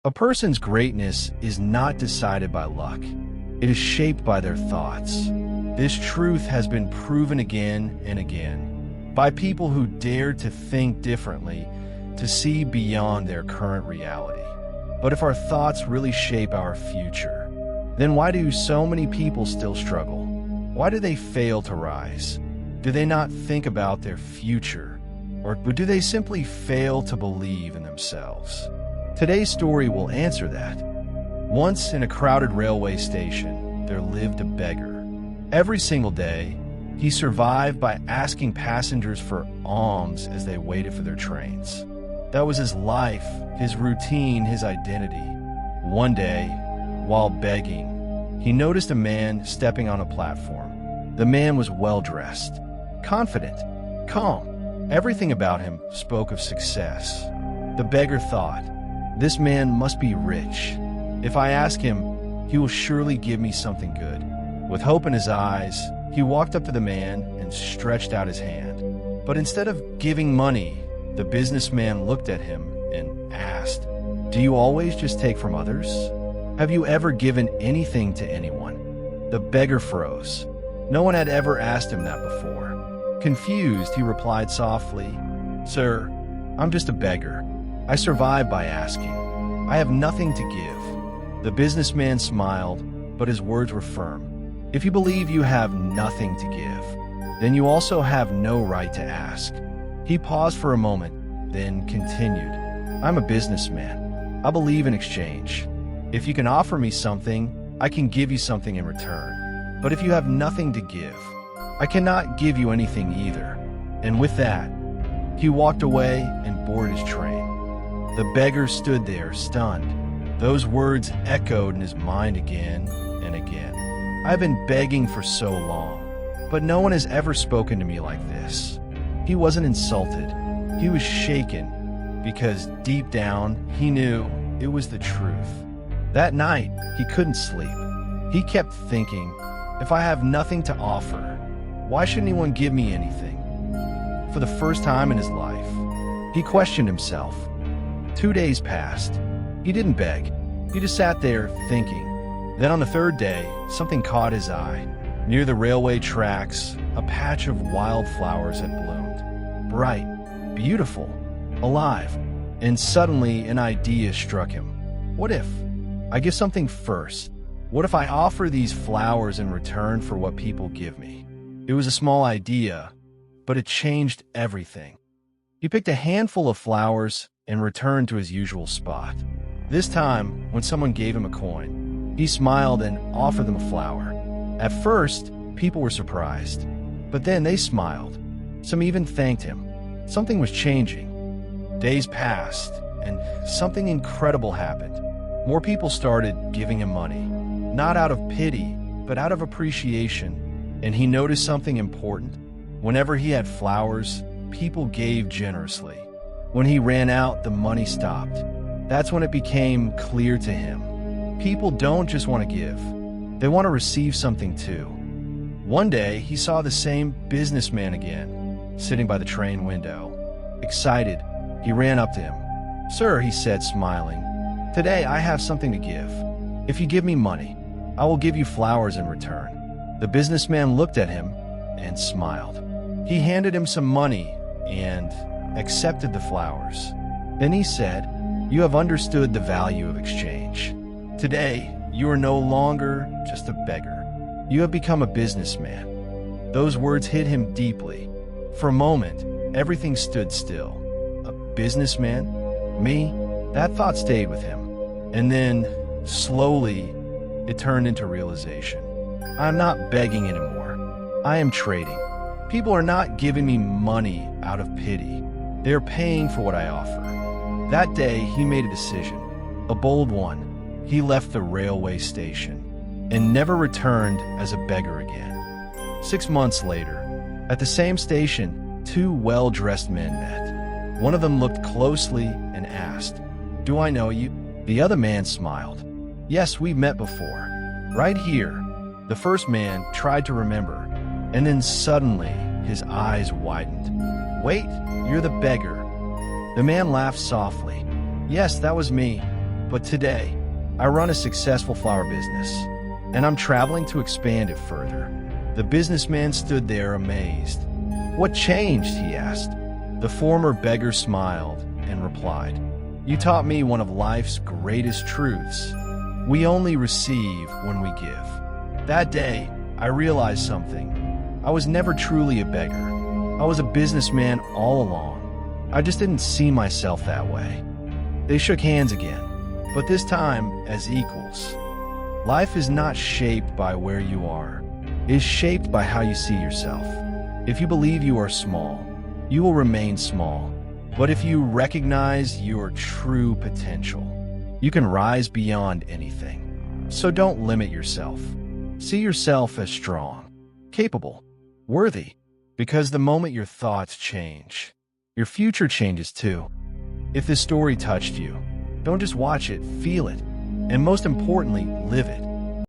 A person's greatness is not decided by luck. It is shaped by their thoughts. This truth has been proven again and again by people who dared to think differently, to see beyond their current reality. But if our thoughts really shape our future, then why do so many people still struggle? Why do they fail to rise? Do they not think about their future? Or do they simply fail to believe in themselves? Today's story will answer that. Once in a crowded railway station, there lived a beggar. Every single day, he survived by asking passengers for alms as they waited for their trains. That was his life, his routine, his identity. One day, while begging, he noticed a man stepping on a platform. The man was well-dressed, confident, calm. Everything about him spoke of success. The beggar thought, "This man must be rich. If I ask him, he will surely give me something good." With hope in his eyes, he walked up to the man and stretched out his hand. But instead of giving money, the businessman looked at him and asked, "Do you always just take from others? Have you ever given anything to anyone?" The beggar froze. No one had ever asked him that before. Confused, he replied softly, "Sir, I'm just a beggar. I survive by asking. I have nothing to give." The businessman smiled, but his words were firm. "If you believe you have nothing to give, then you also have no right to ask." He paused for a moment, then continued, "I'm a businessman. I believe in exchange. If you can offer me something, I can give you something in return. But if you have nothing to give, I cannot give you anything either." And with that, he walked away and boarded his train. The beggar stood there, stunned. Those words echoed in his mind again and again. "I've been begging for so long, but no one has ever spoken to me like this." He wasn't insulted. He was shaken, because deep down, he knew it was the truth. That night, he couldn't sleep. He kept thinking, if I have nothing to offer, why should anyone give me anything? For the first time in his life, he questioned himself. 2 days passed. He didn't beg. He just sat there thinking. Then on the third day, something caught his eye. Near the railway tracks, a patch of wildflowers had bloomed. Bright, beautiful, alive. And suddenly an idea struck him. What if I give something first? What if I offer these flowers in return for what people give me? It was a small idea, but it changed everything. He picked a handful of flowers and returned to his usual spot. This time, when someone gave him a coin, he smiled and offered them a flower. At first, people were surprised, but then they smiled. Some even thanked him. Something was changing. Days passed, and something incredible happened. More people started giving him money, not out of pity, but out of appreciation. And he noticed something important. Whenever he had flowers, people gave generously. When he ran out, the money stopped. That's when it became clear to him. People don't just want to give. They want to receive something too. One day, he saw the same businessman again, sitting by the train window. Excited, he ran up to him. "Sir," he said, smiling, "today I have something to give. If you give me money, I will give you flowers in return." The businessman looked at him and smiled. He handed him some money and accepted the flowers. Then he said, "You have understood the value of exchange. Today, you are no longer just a beggar. You have become a businessman." Those words hit him deeply. For a moment, everything stood still. A businessman? Me? That thought stayed with him. And then, slowly, it turned into realization. I'm not begging anymore. I am trading. People are not giving me money out of pity. They are paying for what I offer. That day, he made a decision, a bold one. He left the railway station and never returned as a beggar again. 6 months later, at the same station, 2 well-dressed men met. One of them looked closely and asked, "Do I know you?" The other man smiled. "Yes, we've met before. Right here." The first man tried to remember, and then suddenly his eyes widened. "Wait, you're the beggar." The man laughed softly. "Yes, that was me. But today, I run a successful flower business, and I'm traveling to expand it further. The businessman stood there amazed. "What changed?" he asked. The former beggar smiled and replied, "You taught me one of life's greatest truths. We only receive when we give." That day, I realized something. I was never truly a beggar. I was a businessman all along. I just didn't see myself that way. They shook hands again, but this time as equals. Life is not shaped by where you are. It is shaped by how you see yourself. If you believe you are small, you will remain small. But if you recognize your true potential, you can rise beyond anything. So don't limit yourself. See yourself as strong, capable, worthy, because the moment your thoughts change, your future changes too. If this story touched you, don't just watch it, feel it, and most importantly, live it.